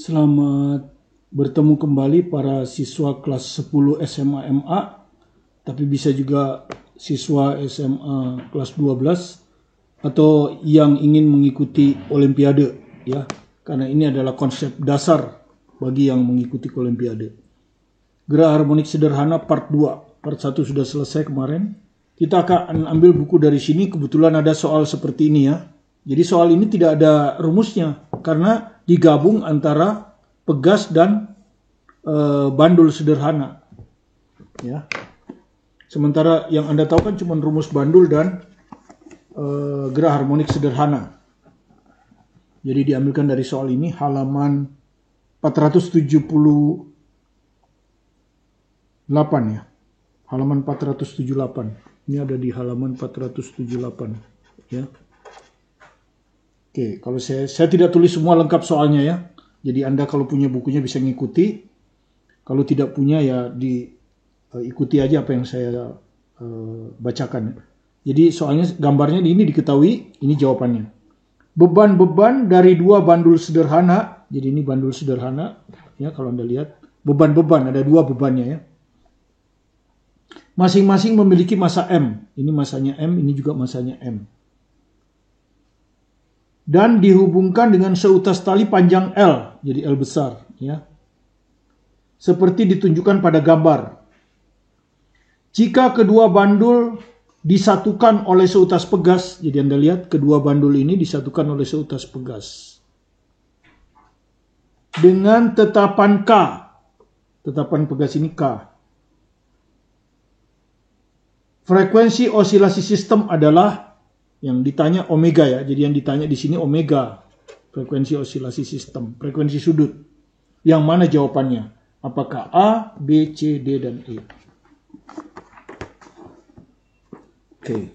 Selamat bertemu kembali para siswa kelas 10 SMA MA, tapi bisa juga siswa SMA kelas 12 atau yang ingin mengikuti Olimpiade ya. Karena ini adalah konsep dasar bagi yang mengikuti Olimpiade. Gerak harmonik sederhana part 2. Part 1 sudah selesai kemarin. Kita akan ambil buku dari sini, kebetulan ada soal seperti ini ya. Jadi soal ini tidak ada rumusnya karena digabung antara pegas dan bandul sederhana. Ya. Sementara yang Anda tahu kan cuma rumus bandul dan gerak harmonik sederhana. Jadi diambilkan dari soal ini halaman 478 ya. Halaman 478. Ini ada di halaman 478 ya. Oke, kalau saya tidak tulis semua lengkap soalnya ya. Jadi Anda kalau punya bukunya bisa ngikuti. Kalau tidak punya ya diikuti aja apa yang saya bacakan. Jadi soalnya gambarnya ini diketahui, ini jawabannya. Beban-beban dari dua bandul sederhana. Jadi ini bandul sederhana ya, kalau Anda lihat. Beban-beban, ada dua bebannya ya. Masing-masing memiliki massa M. Ini massanya M, ini juga massanya M. Dan dihubungkan dengan seutas tali panjang L, jadi L besar ya. Seperti ditunjukkan pada gambar. Jika kedua bandul disatukan oleh seutas pegas, jadi Anda lihat kedua bandul ini disatukan oleh seutas pegas. Dengan tetapan K. Tetapan pegas ini K. Frekuensi osilasi sistem adalah yang ditanya omega ya. Jadi yang ditanya di sini omega. Frekuensi osilasi sistem. Frekuensi sudut. Yang mana jawabannya? Apakah A, B, C, D, dan E? Oke.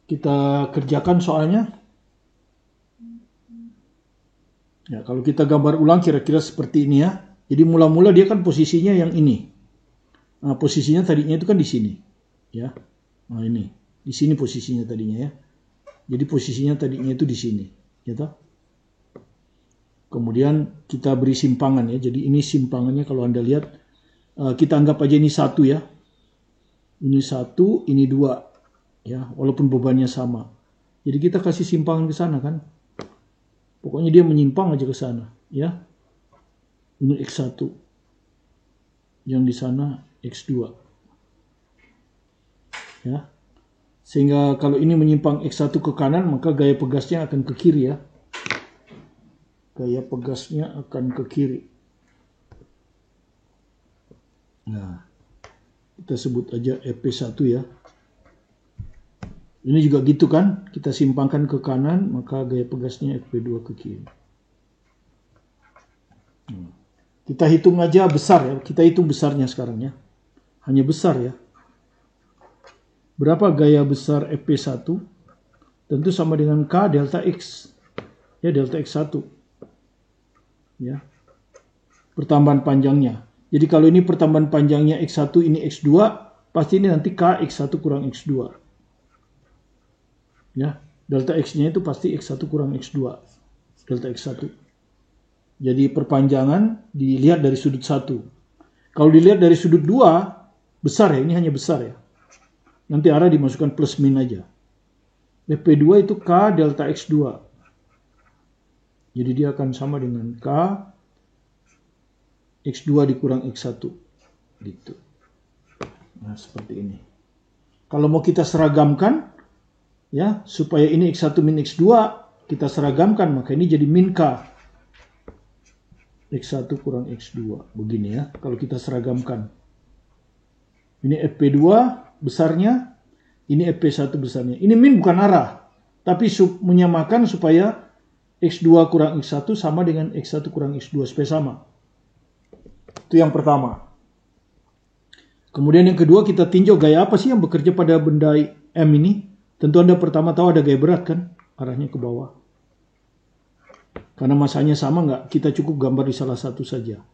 Kita kerjakan soalnya. Ya, kalau kita gambar ulang kira-kira seperti ini ya. Jadi mula-mula dia kan posisinya yang ini. Nah, posisinya tadinya itu kan di sini. Ya. Nah, ini. Di sini posisinya tadinya ya. Jadi posisinya tadinya itu di sini. Gitu. Kemudian kita beri simpangan ya. Jadi ini simpangannya kalau Anda lihat. Kita anggap aja ini 1 ya. Ini 1, ini 2. Ya, walaupun bebannya sama. Jadi kita kasih simpangan ke sana kan. Pokoknya dia menyimpang aja ke sana. Ya. Ini X1. Yang di sana X2. Ya. Sehingga kalau ini menyimpang X1 ke kanan, maka gaya pegasnya akan ke kiri ya. Gaya pegasnya akan ke kiri. Nah, kita sebut aja EP1 ya. Ini juga gitu kan, kita simpangkan ke kanan, maka gaya pegasnya EP2 ke kiri. Nah, kita hitung aja besar ya, kita hitung besarnya sekarang ya. Hanya besar ya. Berapa gaya besar EP1? Tentu sama dengan K delta X. Ya, delta X1. Ya. Pertambahan panjangnya. Jadi kalau ini pertambahan panjangnya X1, ini X2, pasti ini nanti K X1 kurang X2. Ya, delta X-nya itu pasti X1 kurang X2. Delta X1. Jadi perpanjangan dilihat dari sudut 1. Kalau dilihat dari sudut 2, besar ya, ini hanya besar ya. Nanti arah dimasukkan plus min aja. EP2 itu K delta X2. Jadi dia akan sama dengan K X2 dikurang X1. Gitu. Nah, seperti ini. Kalau mau kita seragamkan, ya, supaya ini X1 min X2, kita seragamkan, maka ini jadi min K. X1 kurang X2. Begini ya, kalau kita seragamkan. Ini EP2 besarnya, ini EP1 besarnya. Ini min bukan arah, tapi menyamakan supaya X2 kurang X1 sama dengan X1 kurang X2 supaya sama. Itu yang pertama. Kemudian yang kedua kita tinjau gaya apa sih yang bekerja pada benda M ini. Tentu Anda pertama tahu ada gaya berat kan, arahnya ke bawah. Karena masanya sama nggak, kita cukup gambar di salah satu saja.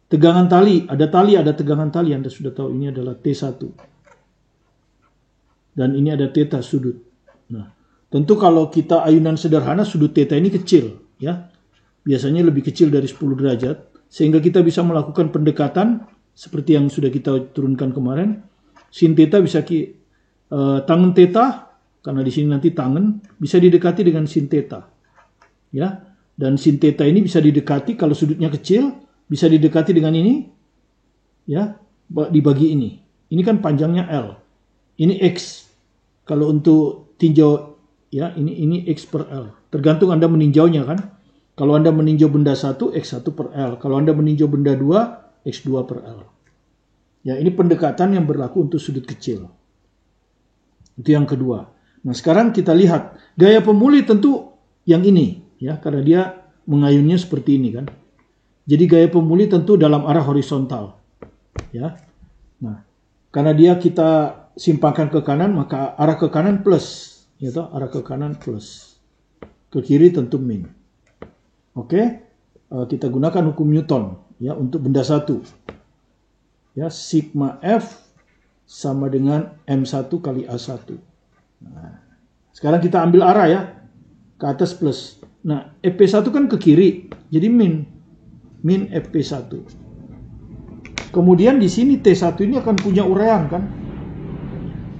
Tegangan tali, ada tegangan tali, Anda sudah tahu ini adalah T1. Dan ini ada theta sudut. Nah, tentu kalau kita ayunan sederhana sudut theta ini kecil, ya. biasanya lebih kecil dari 10 derajat, sehingga kita bisa melakukan pendekatan seperti yang sudah kita turunkan kemarin. Sin theta bisa tangen theta, karena di sini nanti tangen, bisa didekati dengan sin theta. Ya, dan sin theta ini bisa didekati kalau sudutnya kecil, bisa didekati dengan ini, ya, dibagi ini. Ini kan panjangnya L. Ini X. Kalau untuk tinjau, ya, ini X per L. Tergantung Anda meninjaunya kan. Kalau Anda meninjau benda 1, X1 per L. Kalau Anda meninjau benda 2, X2 per L. Ya, ini pendekatan yang berlaku untuk sudut kecil. Itu yang kedua. Nah, sekarang kita lihat. Gaya pemuli tentu yang ini. Ya, karena dia mengayunnya seperti ini kan. Jadi gaya pemuli tentu dalam arah horizontal. Ya. Nah, karena dia kita simpangkan ke kanan, maka arah ke kanan plus. Ya, arah ke kanan plus. Ke kiri tentu min. Oke, kita gunakan hukum Newton ya untuk benda 1. Ya, sigma F sama dengan M1 kali A1. Nah, sekarang kita ambil arah ya, ke atas plus. Nah, FP1 kan ke kiri, jadi min FP1. Kemudian di sini T1 ini akan punya urean kan.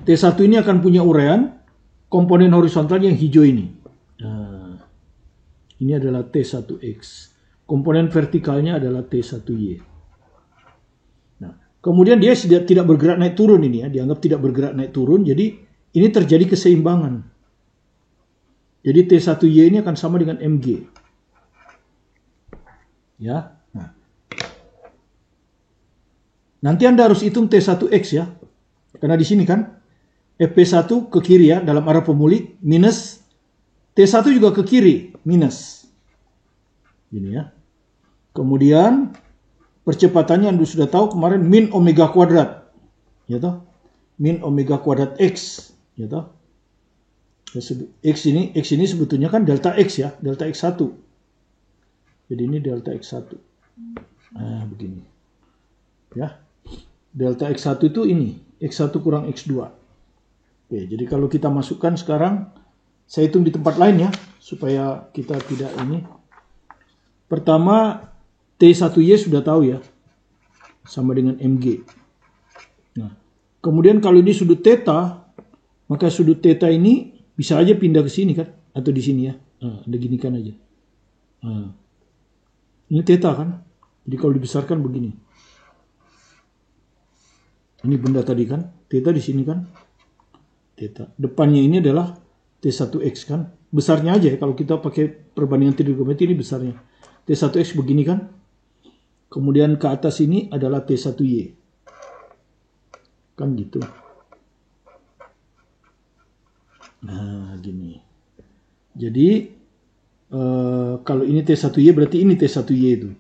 T1 ini akan punya urean, komponen horizontal yang hijau ini. Nah, ini adalah T1X. Komponen vertikalnya adalah T1Y. Nah, kemudian dia tidak bergerak naik turun ini ya, dianggap tidak bergerak naik turun. Jadi ini terjadi keseimbangan. Jadi T1Y ini akan sama dengan MG. Ya. Nah. Nanti Anda harus hitung T1X ya. Karena di sini kan FP1 ke kiri ya dalam arah pemuli minus T1 juga ke kiri minus. Gini ya. Kemudian percepatannya Anda sudah tahu kemarin min omega kuadrat. Ya toh? Min omega kuadrat X, ya toh? X ini sebetulnya kan delta X ya, delta X1. Jadi ini delta X1. Nah, begini. Ya. Delta X1 itu ini, X1 kurang X2. Oke, jadi kalau kita masukkan sekarang, saya hitung di tempat lain ya, supaya kita tidak ini. Pertama, T1Y sudah tahu ya, sama dengan MG. Nah, kemudian kalau ini sudut theta, maka sudut theta ini bisa aja pindah ke sini kan, atau di sini ya. Nah, Anda ginikan aja. Nah, ini theta kan, jadi kalau dibesarkan begini. Ini benda tadi kan, theta di sini kan, theta. Depannya ini adalah T1X kan, besarnya aja ya, kalau kita pakai perbandingan trigonometri ini besarnya. T1X begini kan, kemudian ke atas ini adalah T1Y. Kan gitu. Nah, gini. Jadi, kalau ini T1Y berarti ini T1Y itu.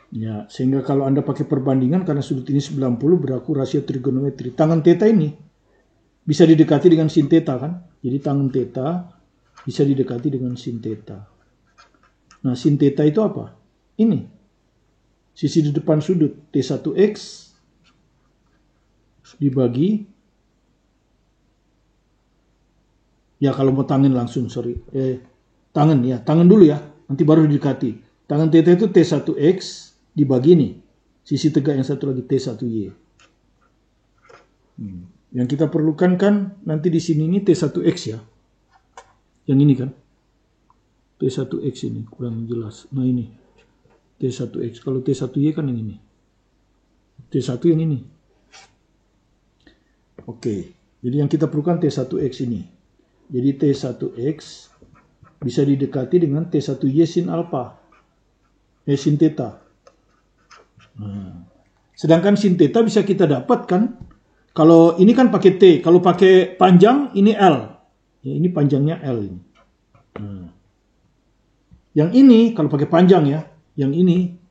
Ya, sehingga kalau Anda pakai perbandingan, karena sudut ini 90 berlaku rasio trigonometri. Tangen theta ini bisa didekati dengan sin theta kan. Jadi tangen theta bisa didekati dengan sin theta. Nah, sin theta itu apa? Ini. Sisi di depan sudut T1X dibagi. Ya, kalau mau tangen langsung, sorry. Tangen ya, tangen dulu ya. Nanti baru didekati. Tangen theta itu T1X dibagi nih. Sisi tegak yang satu lagi T1Y. Yang kita perlukan kan nanti di sini ini T1X ya. Yang ini kan. T1X ini kurang jelas. Nah ini. T1X. Kalau T1Y kan yang ini. T1 yang ini. Oke. Jadi yang kita perlukan T1X ini. Jadi T1X bisa didekati dengan T1Y sin alpha. Sin theta. Nah, sedangkan sin theta bisa kita dapatkan kalau ini kan pakai T, kalau pakai panjang ini L. Ya, ini panjangnya L ini. Nah. Yang ini kalau pakai panjang ya, yang ini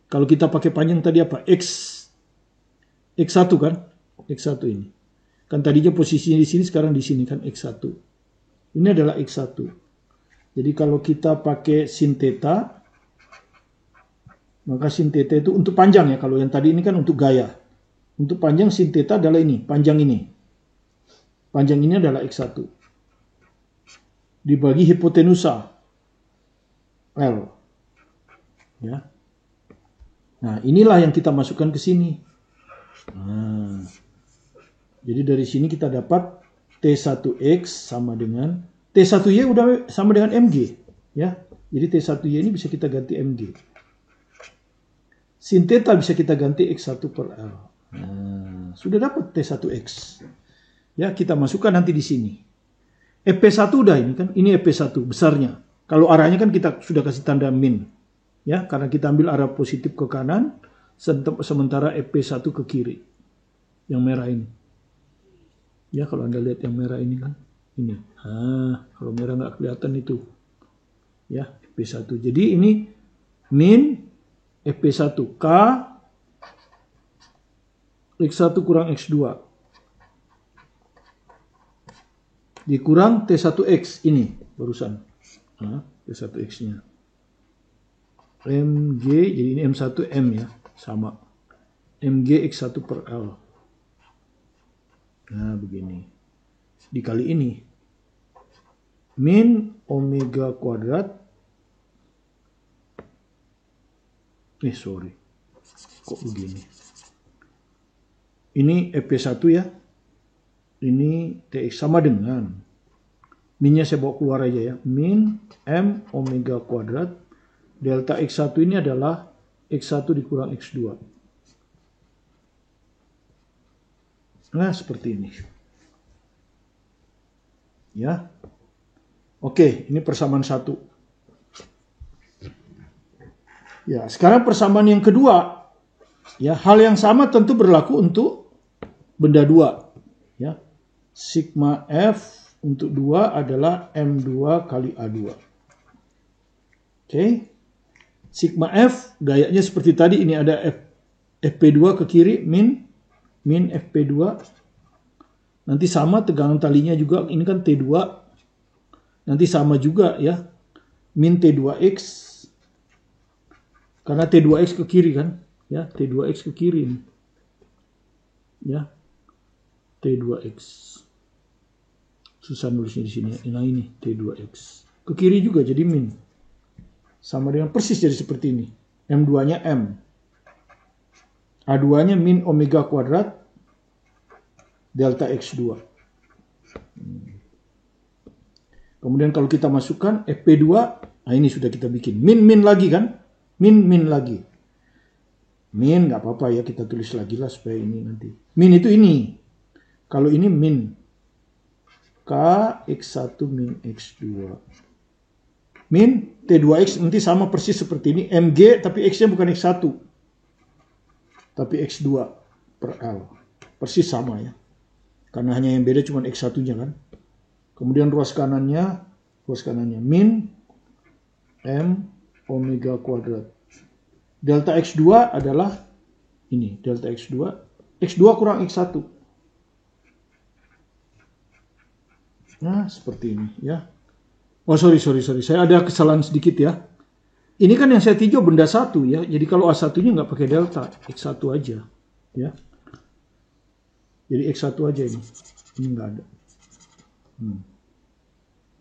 kalau kita pakai panjang tadi apa? X1 kan? X1 ini. Kan tadinya posisinya di sini, sekarang di sini kan X1. Ini adalah X1. Jadi kalau kita pakai sin theta, maka sin theta itu untuk panjang ya. Kalau yang tadi ini kan untuk gaya. Untuk panjang sin theta adalah ini, panjang ini. Panjang ini adalah X1. Dibagi hipotenusa. L. Ya. Nah, inilah yang kita masukkan ke sini. Nah, jadi dari sini kita dapat T1X sama dengan T1Y udah sama dengan MG. Ya. Jadi T1Y ini bisa kita ganti MG. Sin theta bisa kita ganti X1 per L. Nah, sudah dapat T1X. Ya, kita masukkan nanti di sini. EP1 udah ini kan, ini EP1 besarnya. Kalau arahnya kan kita sudah kasih tanda min. Ya, karena kita ambil arah positif ke kanan, sementara EP1 ke kiri. Yang merah ini. Ya, kalau Anda lihat yang merah ini kan, ini. Kalau merah nggak kelihatan itu. Ya, EP1. Jadi ini min EP1 K X1 kurang X2 dikurang T1X ini barusan. T1X-nya. MG, jadi ini M1M ya, sama. MG X1 per L. Nah, begini. Dikali ini. Min omega kuadrat. Sorry. Kok begini? Ini EP1 ya. Ini TX sama dengan minnya saya bawa keluar aja ya. Min M omega kuadrat. Delta X1 ini adalah X1 dikurang X2. Nah, seperti ini. Ya. Oke, ini persamaan 1. Ya, sekarang persamaan yang kedua. Ya, hal yang sama tentu berlaku untuk benda 2. Ya. Sigma F untuk 2 adalah M2 kali A2. Oke. Sigma F gayanya seperti tadi, ini ada FP2 ke kiri min FP2. Nanti sama tegangan talinya juga, ini kan T2. Nanti sama juga ya. Min T2X. Karena T2X ke kiri kan? Ya, T2X ke kiri ini. Ya. T2X. Susah nulisnya di sini. Nah, ini T2X. Ke kiri juga jadi min. Sama dengan persis jadi seperti ini. M2-nya M. A2-nya min omega kuadrat delta X2. Kemudian kalau kita masukkan FP2, nah ini sudah kita bikin. Min lagi kan? Min lagi. Min nggak apa-apa ya, kita tulis lagi lah supaya ini nanti. Min itu ini. Kalau ini min. K X1 min X2. Min T2X nanti sama persis seperti ini. MG tapi X-nya bukan X1. Tapi X2 per L. Persis sama ya. Karena hanya yang beda cuma X1-nya kan. Kemudian ruas kanannya min M omega kuadrat. Delta X2 adalah ini. Delta X2. X2 kurang X1. Nah, seperti ini ya. Oh, sorry. Saya ada kesalahan sedikit ya. Ini kan yang saya tinjau benda 1 ya. Jadi kalau A1-nya nggak pakai delta. X1 aja. Ya. Jadi X1 aja ini. Ini nggak ada.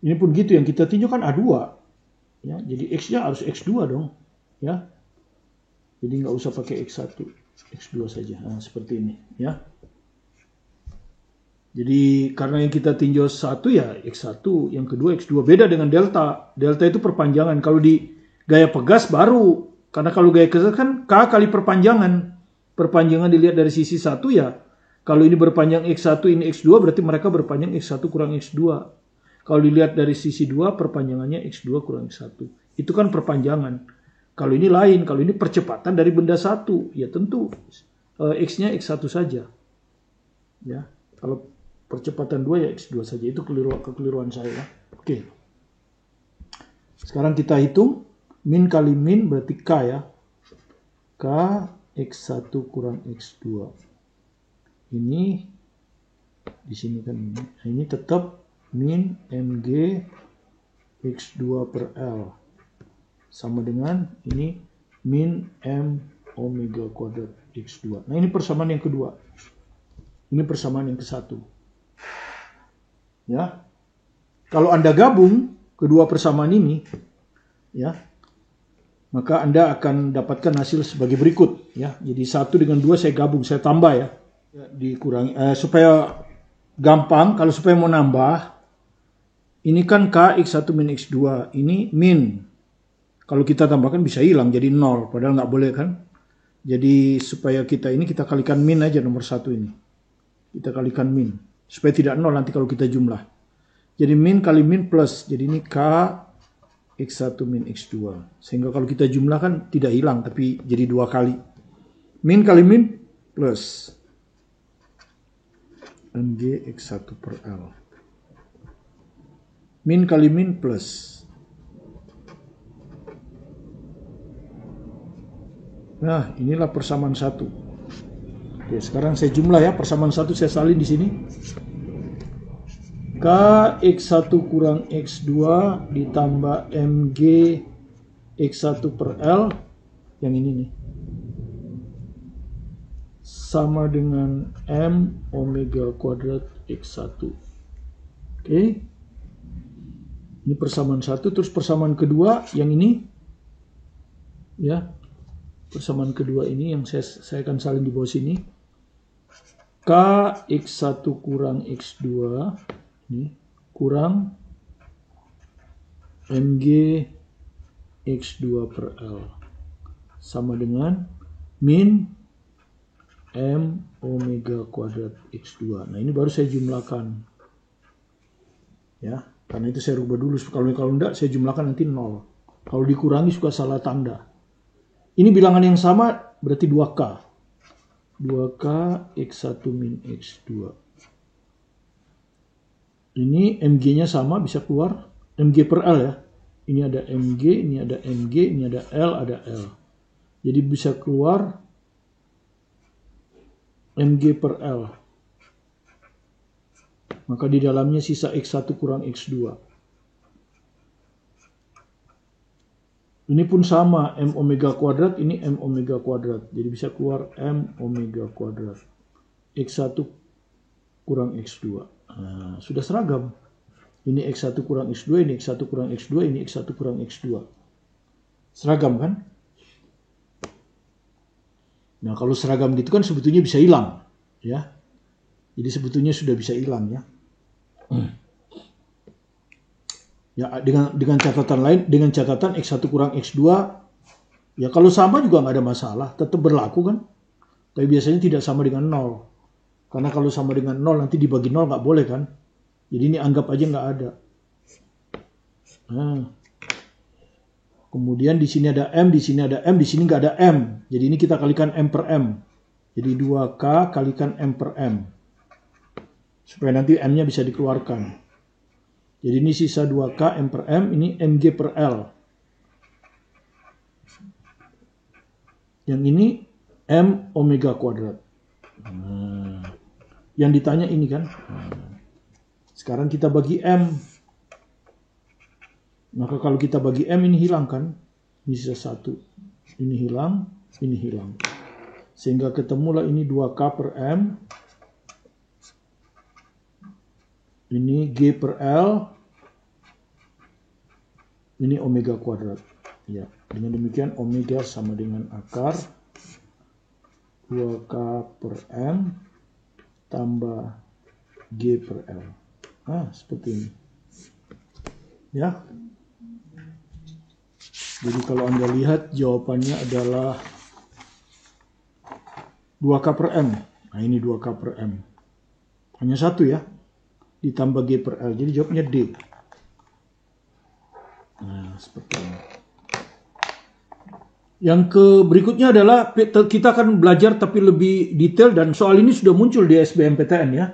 Ini pun gitu. Yang kita tinjau kan A2. Ya. Jadi X-nya harus X2 dong. Ya. Jadi nggak usah pakai X1. X2 saja. Nah, seperti ini. Ya. Jadi karena yang kita tinjau 1 ya X1, yang kedua X2. Beda dengan delta. Delta itu perpanjangan. Kalau di gaya pegas baru. Karena kalau gaya pegas kan K kali perpanjangan. Perpanjangan dilihat dari sisi 1 ya. Kalau ini berpanjang X1, ini X2, berarti mereka berpanjang X1 kurang X2. Kalau dilihat dari sisi 2, perpanjangannya X2 kurang X1. Itu kan perpanjangan. Kalau ini lain. Kalau ini percepatan dari benda 1. Ya tentu X-nya X1 saja. Ya. Kalau percepatan 2 ya X2 saja. Itu kekeliruan saya. Oke. Sekarang kita hitung. Min kali min berarti K ya. K X1 kurang X2. Ini di sini kan ini. Nah, ini tetap min MG X2 per L. Sama dengan ini min M omega kuadrat X2. Nah, ini persamaan yang kedua. Ini persamaan yang ke-1. Ya. Kalau Anda gabung kedua persamaan ini, ya, maka Anda akan dapatkan hasil sebagai berikut ya. Jadi 1 dengan 2 saya gabung, saya tambah ya. Dikurangi supaya gampang, kalau supaya mau nambah, ini kan K X1 min X2, ini min. Kalau kita tambahkan bisa hilang jadi 0, padahal nggak boleh kan. Jadi supaya kita kalikan min aja nomor 1 ini. Kita kalikan min. Supaya tidak 0 nanti kalau kita jumlah. Jadi min kali min plus. Jadi ini K X1 min X2. Sehingga kalau kita jumlahkan tidak hilang tapi jadi 2 kali. Min kali min plus. Mg X1 per L. Min kali min plus. Nah, inilah persamaan 1. Oke, sekarang saya jumlah ya. Persamaan 1 saya salin di sini. K X1 kurang X2 ditambah Mg X1 per L. Yang ini nih. Sama dengan M omega kuadrat X1. Oke. Ini persamaan 1. Terus persamaan kedua yang ini. Ya. Persamaan kedua ini yang saya akan salin di bawah sini. K X1 kurang X2 ini kurang Mg X2 per L sama dengan min M omega kuadrat X2. Nah ini baru saya jumlahkan. Ya, karena itu saya rubah dulu. Kalau enggak saya jumlahkan nanti 0. Kalau dikurangi suka salah tanda. Ini bilangan yang sama berarti 2K. 2K X1 min X2. Ini Mg-nya sama bisa keluar. Mg per L ya. Ini ada Mg, ini ada Mg, ini ada L, ada L. Jadi bisa keluar Mg per L. Maka di dalamnya sisa X1 kurang X2. Ini pun sama, M omega kuadrat, ini M omega kuadrat. Jadi bisa keluar M omega kuadrat. X1 kurang X2. Nah, sudah seragam. Ini X1 kurang X2, ini X1 kurang X2, ini X1 kurang X2. Seragam kan? Nah, kalau seragam gitu kan sebetulnya bisa hilang. Ya. Jadi sebetulnya sudah bisa hilang ya. Ya, dengan catatan lain, dengan catatan X1 kurang X2, ya kalau sama juga nggak ada masalah, tetap berlaku kan. Tapi biasanya tidak sama dengan 0. Karena kalau sama dengan 0 nanti dibagi 0 nggak boleh kan. Jadi ini anggap aja nggak ada. Nah. Kemudian di sini ada M, di sini ada M, di sini nggak ada M. Jadi ini kita kalikan M per M. Jadi 2K kalikan M per M. Supaya nanti M-nya bisa dikeluarkan. Jadi ini sisa 2K M per M, ini Mg per L. Yang ini M omega kuadrat. Nah, yang ditanya ini kan. Nah, sekarang kita bagi M. Maka kalau kita bagi M ini hilang kan. Ini sisa 1. Ini hilang, ini hilang. Sehingga ketemulah ini 2K per M. Ini G per L. Ini omega kuadrat. Ya, dengan demikian omega sama dengan akar 2K per M tambah G per L. Nah, seperti ini. Ya. Jadi kalau Anda lihat jawabannya adalah 2K per M. Nah, ini 2K per M. Hanya satu ya. Ditambah G per L. Jadi jawabnya D. Nah, seperti ini. Yang berikutnya adalah kita akan belajar tapi lebih detail dan soal ini sudah muncul di SBMPTN ya.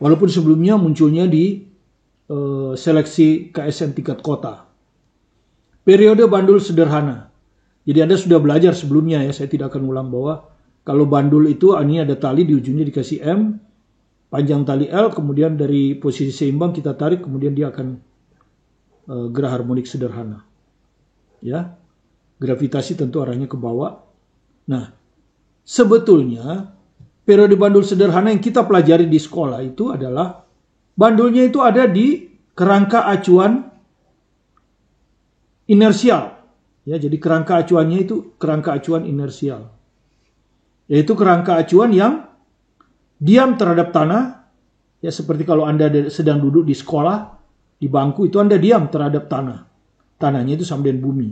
Walaupun sebelumnya munculnya di seleksi KSN tingkat kota. Periode bandul sederhana. Jadi Anda sudah belajar sebelumnya ya, saya tidak akan ulang bahwa kalau bandul itu ini ada tali di ujungnya dikasih M, panjang tali L, kemudian dari posisi seimbang kita tarik, kemudian dia akan gerak harmonik sederhana. Ya. Gravitasi tentu arahnya ke bawah. Nah, sebetulnya periode bandul sederhana yang kita pelajari di sekolah itu adalah bandulnya itu ada di kerangka acuan inersial. Ya, jadi kerangka acuannya itu kerangka acuan inersial. Yaitu kerangka acuan yang diam terhadap tanah. Ya, seperti kalau Anda sedang duduk di sekolah, di bangku itu Anda diam terhadap tanah. Tanahnya itu sama dengan bumi.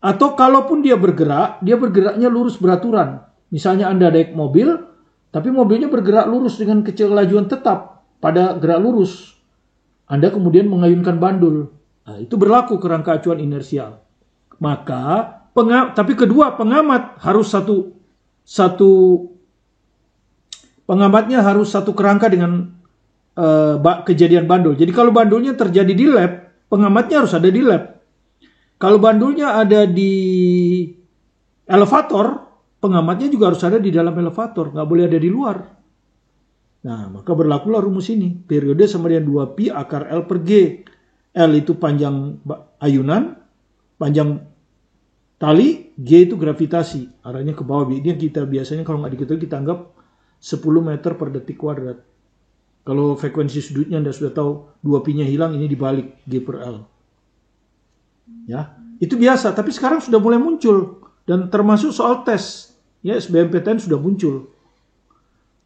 Atau kalaupun dia bergeraknya lurus beraturan. Misalnya Anda naik mobil, tapi mobilnya bergerak lurus dengan kelajuan tetap pada gerak lurus. Anda kemudian mengayunkan bandul. Nah, itu berlaku kerangka acuan inersial. Maka, tapi kedua, pengamat harus pengamatnya harus satu kerangka dengan kejadian bandul. Jadi kalau bandulnya terjadi di lab, pengamatnya harus ada di lab. Kalau bandulnya ada di elevator, pengamatnya juga harus ada di dalam elevator, nggak boleh ada di luar. Nah, maka berlakulah rumus ini. Periode sama dengan 2pi akar L per G. L itu panjang ayunan, panjang tali, G itu gravitasi. Arahnya ke bawah. Ini kita biasanya kalau nggak diketahui kita anggap 10 meter per detik kuadrat. Kalau frekuensi sudutnya Anda sudah tahu 2pi-nya hilang, ini dibalik G per L. Ya, itu biasa. Tapi sekarang sudah mulai muncul. Dan termasuk soal tes. Ya, SBMPTN sudah muncul.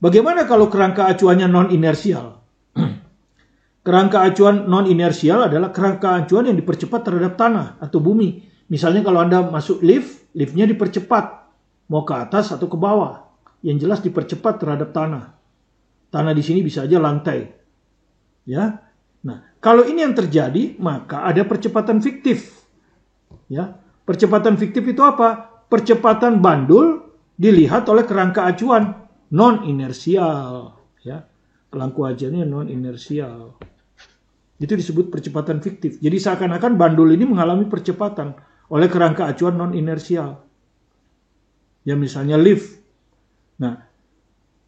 Bagaimana kalau kerangka acuannya non-inersial? Kerangka acuan non-inersial adalah kerangka acuan yang dipercepat terhadap tanah atau bumi. Misalnya kalau Anda masuk lift, liftnya dipercepat. Mau ke atas atau ke bawah. Yang jelas dipercepat terhadap tanah. Tanah di sini bisa aja lantai. Ya. Nah, kalau ini yang terjadi, maka ada percepatan fiktif. Ya. Percepatan fiktif itu apa? Percepatan bandul dilihat oleh kerangka acuan non-inersial, ya. Kerangka acuannya non-inersial. Itu disebut percepatan fiktif. Jadi seakan-akan bandul ini mengalami percepatan oleh kerangka acuan non-inersial. Ya, misalnya lift. Nah,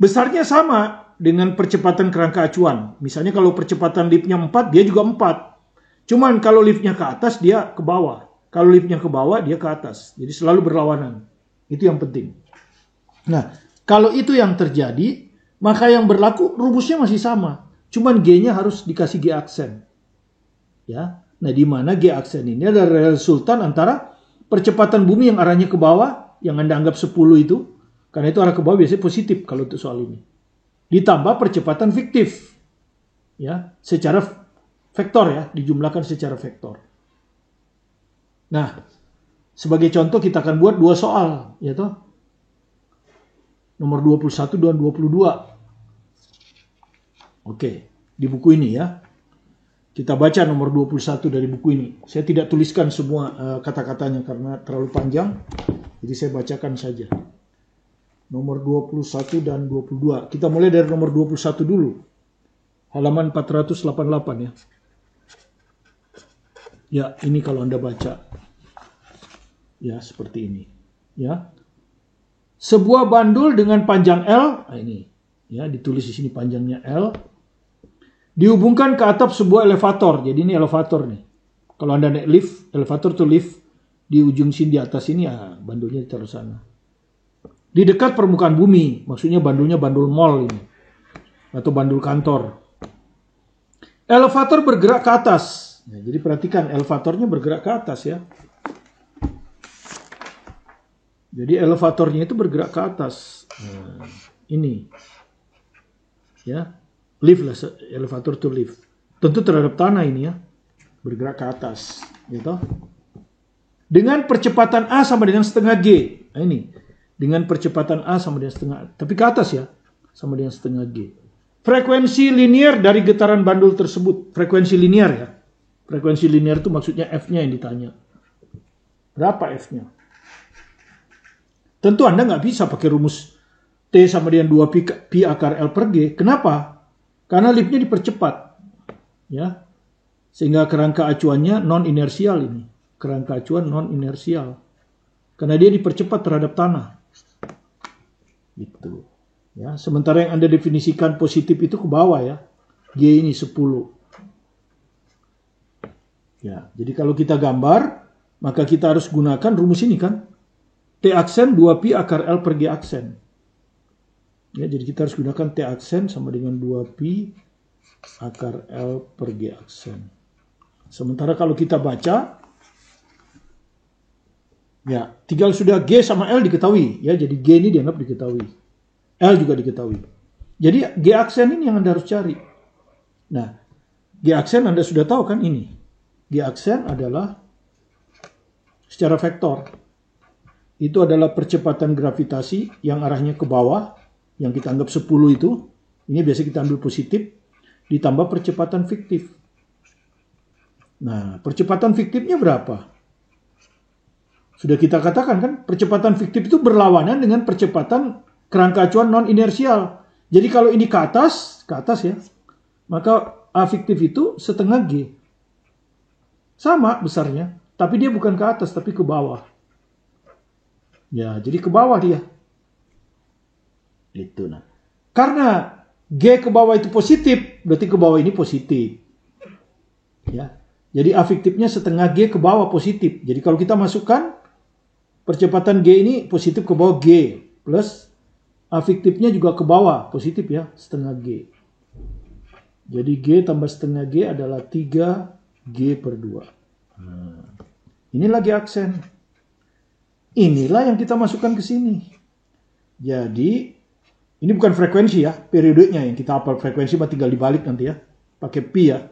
besarnya sama dengan percepatan kerangka acuan. Misalnya kalau percepatan liftnya 4, dia juga 4. Cuman kalau liftnya ke atas, dia ke bawah. Kalau liftnya ke bawah, dia ke atas. Jadi selalu berlawanan. Itu yang penting. Nah, kalau itu yang terjadi, maka yang berlaku rumusnya masih sama. Cuman G-nya harus dikasih G aksen. Ya. Nah, di mana G aksen ini adalah resultan antara percepatan bumi yang arahnya ke bawah, yang Anda anggap 10 itu, karena itu arah ke bawah biasanya positif kalau untuk soal ini. Ditambah percepatan fiktif. Ya, secara vektor ya, dijumlahkan secara vektor. Nah, sebagai contoh kita akan buat 2 soal, ya toh. Nomor 21 dan 22. Oke, di buku ini ya. Kita baca nomor 21 dari buku ini. Saya tidak tuliskan semua kata-katanya karena terlalu panjang. Jadi saya bacakan saja. Nomor 21 dan 22. Kita mulai dari nomor 21 dulu. Halaman 488 ya. Ya, ini kalau Anda baca. Ya, seperti ini. Ya. Sebuah bandul dengan panjang L, nah ini ya ditulis di sini panjangnya L, dihubungkan ke atap sebuah elevator. Jadi ini elevator nih. Kalau Anda naik lift, elevator tuh lift di ujung sini di atas ini ya bandulnya ditaruh sana. Di dekat permukaan bumi, maksudnya bandulnya bandul mall ini atau bandul kantor. Elevator bergerak ke atas. Nah, jadi perhatikan elevatornya bergerak ke atas ya. Jadi elevatornya itu bergerak ke atas. Nah, ini. Ya. Lift lah, elevator to lift. Tentu terhadap tanah ini ya. Bergerak ke atas. Gitu. Dengan percepatan A sama dengan setengah G. Nah ini. Dengan percepatan A sama dengan setengah. Tapi ke atas ya. Sama dengan setengah G. Frekuensi linear dari getaran bandul tersebut. Frekuensi linear ya. Frekuensi linear itu maksudnya F-nya yang ditanya. Berapa F-nya? Tentu Anda nggak bisa pakai rumus T sama dengan 2pi akar L per G. Kenapa? Karena liftnya dipercepat. Ya. Sehingga kerangka acuannya non-inersial ini. Kerangka acuan non-inersial. Karena dia dipercepat terhadap tanah. Gitu. Ya. Sementara yang Anda definisikan positif itu ke bawah ya. G ini 10. Ya. Jadi kalau kita gambar, maka kita harus gunakan rumus ini kan. T aksen 2pi akar L per G aksen. Ya, jadi kita harus gunakan T aksen sama dengan 2pi akar L per G aksen. Sementara kalau kita baca, Ya, tinggal sudah G sama L diketahui. Ya, jadi G ini dianggap diketahui. L juga diketahui. Jadi G aksen ini yang Anda harus cari. Nah, G aksen Anda sudah tahu kan ini. G aksen adalah secara vektor. Itu adalah percepatan gravitasi yang arahnya ke bawah, yang kita anggap 10 itu. Ini biasa kita ambil positif, ditambah percepatan fiktif. Nah, percepatan fiktifnya berapa? Sudah kita katakan kan, percepatan fiktif itu berlawanan dengan percepatan kerangka acuan non-inersial. Jadi kalau ini ke atas ya, maka A fiktif itu setengah G. Sama besarnya, tapi dia bukan ke atas, tapi ke bawah. Ya, jadi ke bawah dia. Itu nah. Karena G ke bawah itu positif, berarti ke bawah ini positif. Ya. Jadi A fiktifnya setengah G ke bawah positif. Jadi kalau kita masukkan percepatan G ini positif ke bawah G plus A fiktifnya juga ke bawah positif ya, setengah G. Jadi G tambah setengah G adalah 3G per 2. Nah, ini lagi aksen. Inilah yang kita masukkan ke sini. Jadi, ini bukan frekuensi ya, periodenya yang kita hafal. Frekuensi mah tinggal dibalik nanti ya, pakai pi ya.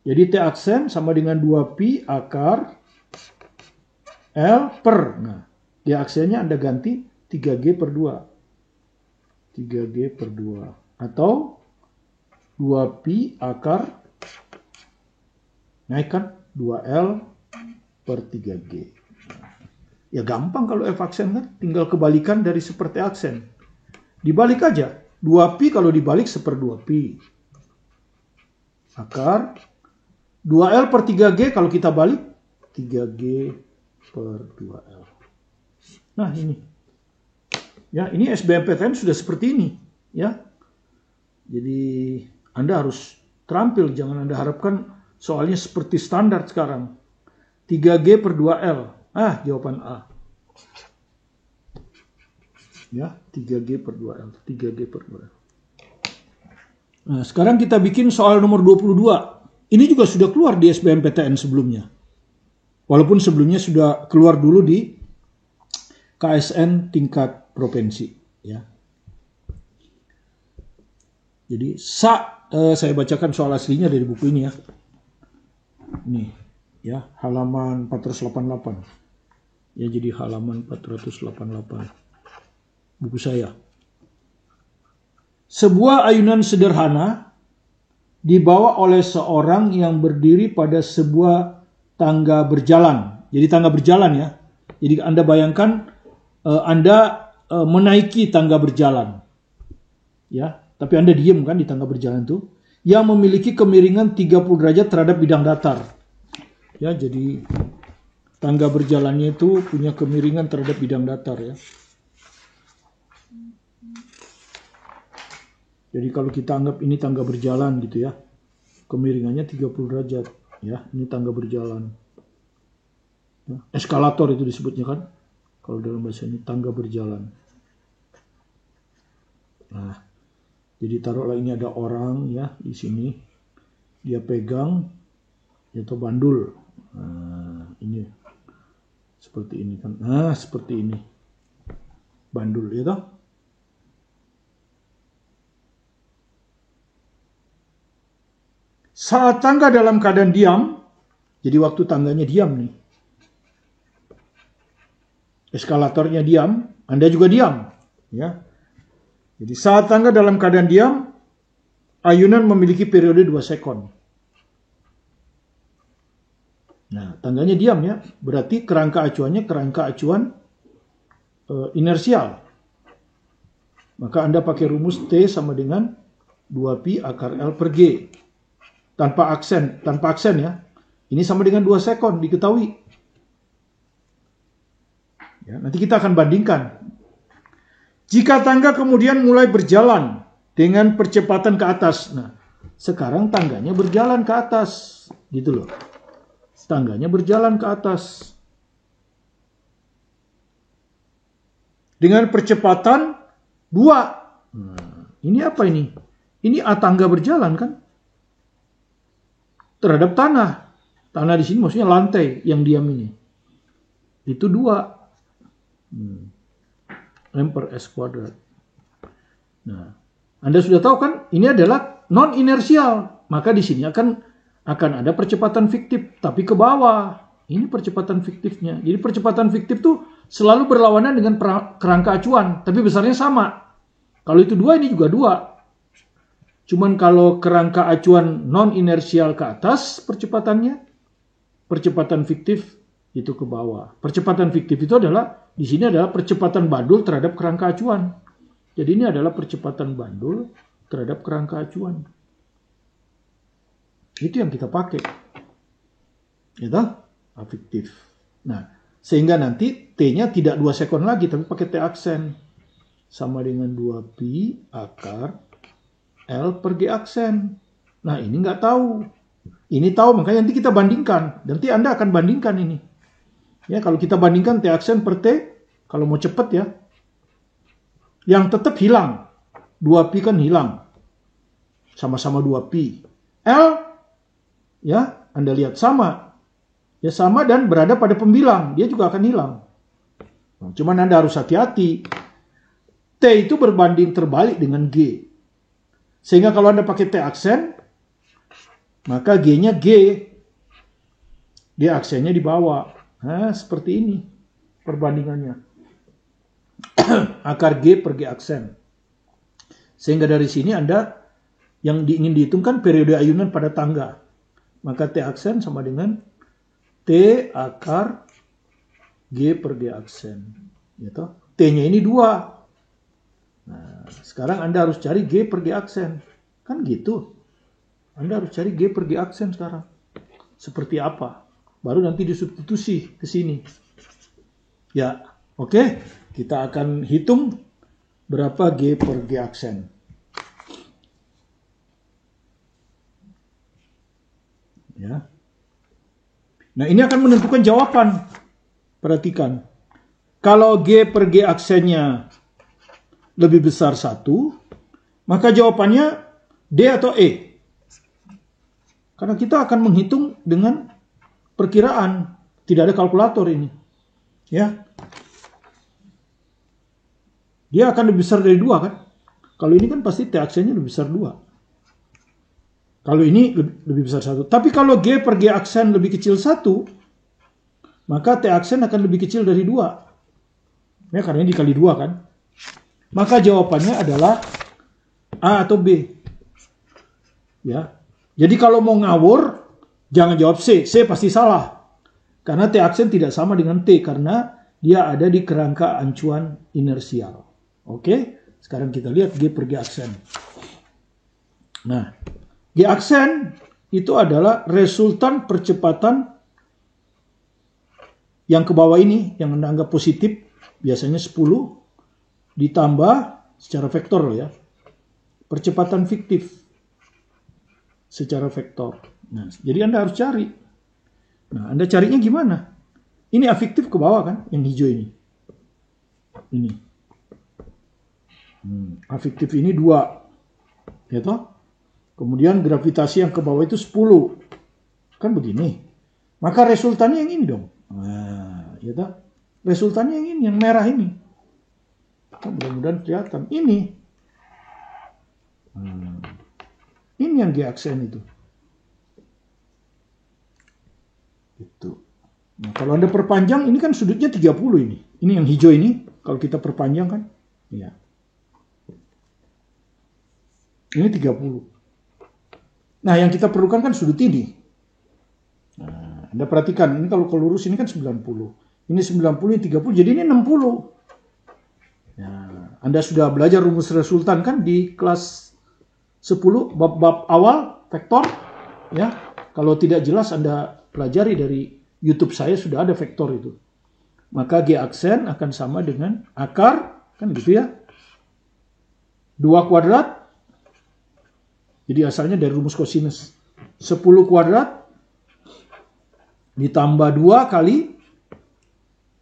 Jadi T aksen sama dengan 2pi akar L per. Nah, G aksennya Anda ganti 3G per 2. 3G per 2. Atau 2pi akar, naikkan 2L per 3G. Ya gampang kalau F aksen kan, tinggal kebalikan dari seperti aksen. Dibalik aja, 2pi kalau dibalik 1/2pi. Akar, 2L per 3G kalau kita balik, 3G per 2L. Nah ini. Ya, ini SBMPTN sudah seperti ini. Ya. Jadi Anda harus terampil, jangan Anda harapkan soalnya seperti standar sekarang. 3G per 2L. Jawaban A. Ya, 3G per 2L. 3G per 2L. Nah, sekarang kita bikin soal nomor 22. Ini juga sudah keluar di SBMPTN sebelumnya. Walaupun sebelumnya sudah keluar dulu di KSN tingkat provinsi. Ya. Jadi, saya bacakan soal aslinya dari buku ini ya. Nih, ya, halaman 488. Ya, jadi halaman 488 buku saya. Sebuah ayunan sederhana dibawa oleh seorang yang berdiri pada sebuah tangga berjalan. Jadi tangga berjalan ya. Jadi Anda bayangkan Anda menaiki tangga berjalan. Ya, tapi Anda diam kan di tangga berjalan itu, yang memiliki kemiringan 30 derajat terhadap bidang datar. Ya, jadi tangga berjalannya itu punya kemiringan terhadap bidang datar ya. Jadi kalau kita anggap ini tangga berjalan gitu ya, kemiringannya 30 derajat ya, ini tangga berjalan. Ya, eskalator itu disebutnya kan, kalau dalam bahasa ini tangga berjalan. Nah, jadi taruhlah ini ada orang ya di sini, dia pegang yaitu bandul. Nah, ini seperti ini kan. Nah, seperti ini. Bandul ya toh. Saat tangga dalam keadaan diam, jadi waktu tangganya diam nih. Eskalatornya diam, Anda juga diam, ya. Jadi saat tangga dalam keadaan diam, ayunan memiliki periode 2 sekon. Nah, tangganya diam ya, berarti kerangka acuannya kerangka acuan inersial. Maka Anda pakai rumus T sama dengan 2pi akar L per G. Tanpa aksen ya. Ini sama dengan 2 sekon, diketahui. Ya, nanti kita akan bandingkan. Jika tangga kemudian mulai berjalan dengan percepatan ke atas. Nah, sekarang tangganya berjalan ke atas, gitu loh. Tangganya berjalan ke atas dengan percepatan 2. Nah, ini apa ini? Ini tangga berjalan kan? Terhadap tanah. Tanah di sini maksudnya lantai yang diam ini. itu 2. M per S kuadrat. Nah, Anda sudah tahu kan, ini adalah non inersial. Maka di sini akan ada percepatan fiktif, tapi ke bawah. Ini percepatan fiktifnya. Jadi percepatan fiktif tuh selalu berlawanan dengan kerangka acuan, tapi besarnya sama. Kalau itu 2, ini juga 2. Cuman kalau kerangka acuan non inersial ke atas percepatannya, percepatan fiktif itu ke bawah. Percepatan fiktif itu adalah, di sini adalah percepatan bandul terhadap kerangka acuan. Jadi ini adalah percepatan bandul terhadap kerangka acuan. Itu yang kita pakai. Gitu? Fiktif. Nah, sehingga nanti T-nya tidak 2 sekon lagi, tapi pakai T aksen. Sama dengan 2pi akar L per G aksen. Nah, ini nggak tahu. Ini tahu, makanya nanti kita bandingkan. Nanti Anda akan bandingkan ini. Ya, kalau kita bandingkan T aksen per T, kalau mau cepet ya, yang tetap hilang. 2pi kan hilang. Sama-sama 2pi. L, ya, Anda lihat sama. Ya sama dan berada pada pembilang. Dia juga akan hilang. Nah, cuman Anda harus hati-hati. T itu berbanding terbalik dengan G. Sehingga kalau Anda pakai T aksen, maka G-nya G. Dia aksennya di bawah. Nah, seperti ini perbandingannya. Akar G per G aksen. Sehingga dari sini Anda yang ingin dihitungkan periode ayunan pada tangga. Maka T aksen sama dengan T akar G per G aksen. Gitu. T-nya ini 2. Nah, sekarang Anda harus cari G per G aksen. Kan gitu. Anda harus cari G per G aksen sekarang. Seperti apa? Baru nanti disubstitusi ke sini. Ya, oke. Kita akan hitung berapa G per G aksen. Ya. Nah, ini akan menentukan jawaban. Perhatikan. Kalau G per G aksennya lebih besar 1, maka jawabannya D atau E. Karena kita akan menghitung dengan perkiraan. Tidak ada kalkulator ini. Ya. Dia akan lebih besar dari 2 kan? Kalau ini kan pasti T aksennya lebih besar 2. Kalau ini lebih besar 1. Tapi kalau G per G aksen lebih kecil 1, maka T aksen akan lebih kecil dari 2. Ya, karena ini dikali 2 kan. Maka jawabannya adalah A atau B. Ya. Jadi kalau mau ngawur, jangan jawab C. C pasti salah. Karena T aksen tidak sama dengan T. Karena dia ada di kerangka acuan inersial. Oke. Sekarang kita lihat G per G aksen. Nah, G aksen itu adalah resultan percepatan yang ke bawah ini, yang Anda anggap positif, biasanya 10, ditambah secara vektor ya, percepatan fiktif secara vektor. Nah, jadi Anda harus cari. Nah, Anda carinya gimana? Ini afektif ke bawah kan, yang hijau ini. Ini. Afektif ini 2. Ya toh? Kemudian gravitasi yang ke bawah itu 10. Kan begini. Maka resultannya yang ini dong. Nah, ya toh? Resultannya yang ini, yang merah ini. Mudah-mudahan kelihatan. Ini. Ini yang G aksen itu. Itu. Nah, kalau Anda perpanjang, ini kan sudutnya 30 ini. Ini yang hijau ini. Kalau kita perpanjang kan. Ya. Ini 30. Nah, yang kita perlukan kan sudut ini. Nah, Anda perhatikan, ini kalau lurus ini kan 90. Ini 90, ini 30, jadi ini 60. Nah, Anda sudah belajar rumus resultan kan di kelas 10, bab-bab awal, vektor. Ya, kalau tidak jelas Anda pelajari dari YouTube saya, sudah ada vektor itu. Maka G aksen akan sama dengan akar, kan gitu ya. 2 kuadrat. Jadi asalnya dari rumus kosinus 10 kuadrat ditambah 2 kali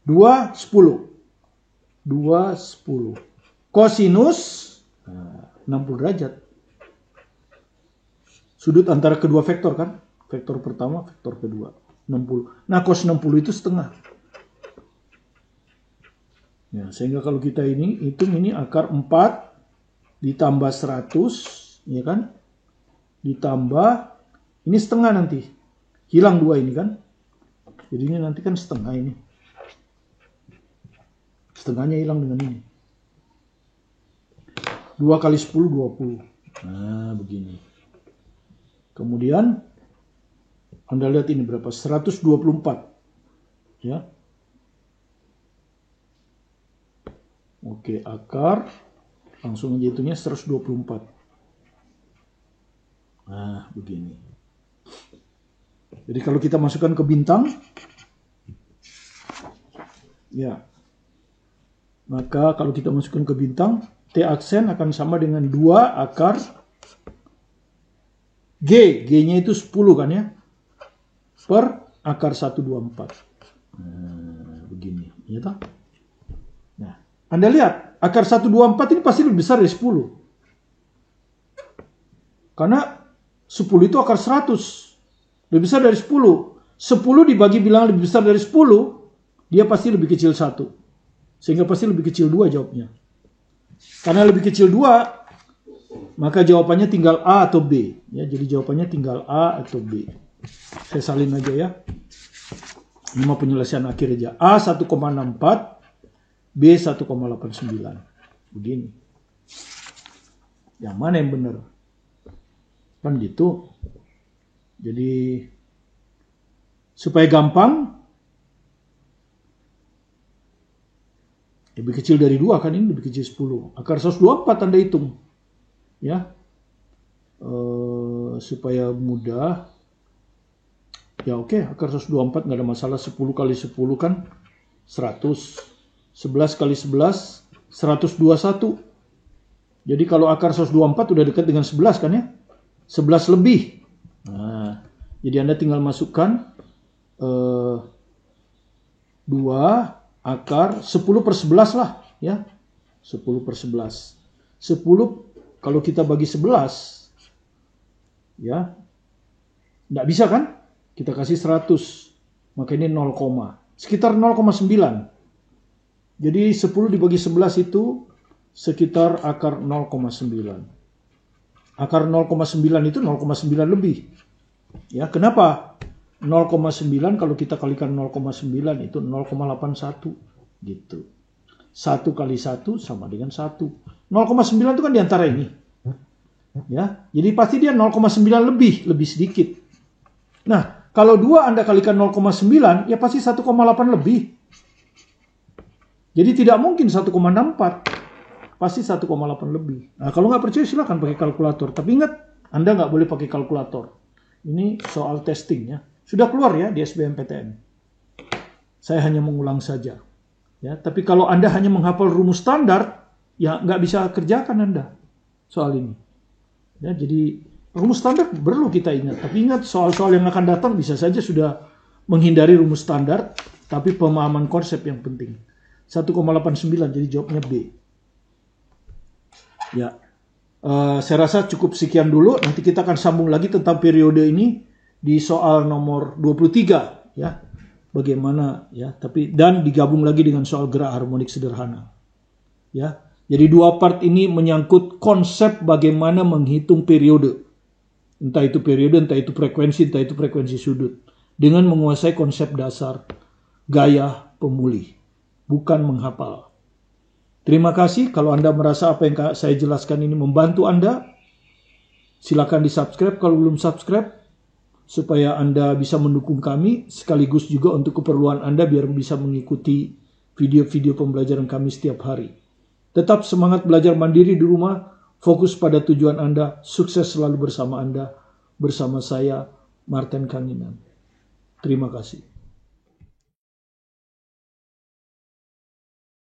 2, 10. 2, 10. Kosinus 60 derajat. Sudut antara kedua vektor kan. Vektor pertama, vektor kedua. 60. Nah, cos 60 itu setengah. Ya, sehingga kalau kita ini hitung ini akar 4 ditambah 100, ya kan? Ditambah, ini setengah nanti. Hilang 2 ini kan? Jadinya nanti kan setengah ini. Setengahnya hilang dengan ini. 2 kali 10, 20. Nah, begini. Kemudian, Anda lihat ini berapa? 124. Ya. Oke, akar langsung aja hitungnya 124. Nah, begini. Jadi kalau kita masukkan ke bintang, ya, maka kalau kita masukkan ke bintang, T aksen akan sama dengan 2 akar G. G-nya itu 10 kan ya? Per akar 124. Nah, begini. Ya tak? Nah, Anda lihat, akar 124 ini pasti lebih besar dari 10. Karena 10 itu akar 100. Lebih besar dari 10. 10 dibagi bilangan lebih besar dari 10, dia pasti lebih kecil 1. Sehingga pasti lebih kecil 2 jawabnya. Karena lebih kecil 2, maka jawabannya tinggal A atau B. Ya, jadi jawabannya tinggal A atau B. Saya salin aja ya. Ini mau penyelesaian akhir aja. A 1,64. B 1,89. Begini. Yang mana yang benar? Kan gitu. Jadi supaya gampang, lebih kecil dari 2 kan, ini lebih kecil 10. Akar 124 Anda hitung. Ya. Supaya mudah. Ya oke, akar 124 nggak ada masalah. 10 kali 10 kan 100. 11 kali 11, 121. Jadi kalau akar 124 udah dekat dengan 11 kan ya? 11 lebih. Nah, jadi Anda tinggal masukkan 2 akar 10 per 11 lah. Ya, 10 per 11. 10 kalau kita bagi 11, ya, nggak bisa kan? Kita kasih 100. Maka ini 0, sekitar 0,9. Jadi 10 dibagi 11 itu sekitar akar 0,9. Akar 0,9 itu 0,9 lebih. Ya, kenapa? 0,9 kalau kita kalikan 0,9 itu 0,81 gitu. 1 kali 1 sama dengan 1. 0,9 itu kan diantara ini. Ya, jadi pasti dia 0,9 lebih sedikit. Nah, kalau 2 Anda kalikan 0,9, ya pasti 1,8 lebih. Jadi tidak mungkin 1,64. Pasti 1,8 lebih. Nah, kalau nggak percaya silakan pakai kalkulator. Tapi ingat, Anda nggak boleh pakai kalkulator. Ini soal testing ya. Sudah keluar ya di SBMPTN. Saya hanya mengulang saja. Ya, tapi kalau Anda hanya menghafal rumus standar, ya nggak bisa kerjakan Anda soal ini. Ya, jadi rumus standar perlu kita ingat. Tapi ingat, soal-soal yang akan datang bisa saja sudah menghindari rumus standar, tapi pemahaman konsep yang penting. 1,89, jadi jawabnya B. Ya, saya rasa cukup sekian dulu. Nanti kita akan sambung lagi tentang periode ini di soal nomor 23 ya. Bagaimana ya, tapi dan digabung lagi dengan soal gerak harmonik sederhana. Ya. Jadi 2 part ini menyangkut konsep bagaimana menghitung periode. Entah itu periode, entah itu frekuensi sudut. Dengan menguasai konsep dasar gaya pemulih, bukan menghafal. Terima kasih. Kalau Anda merasa apa yang saya jelaskan ini membantu Anda, silakan di-subscribe kalau belum subscribe, supaya Anda bisa mendukung kami, sekaligus juga untuk keperluan Anda biar bisa mengikuti video-video pembelajaran kami setiap hari. Tetap semangat belajar mandiri di rumah, fokus pada tujuan Anda, sukses selalu bersama Anda, bersama saya, Martin Kanginan. Terima kasih.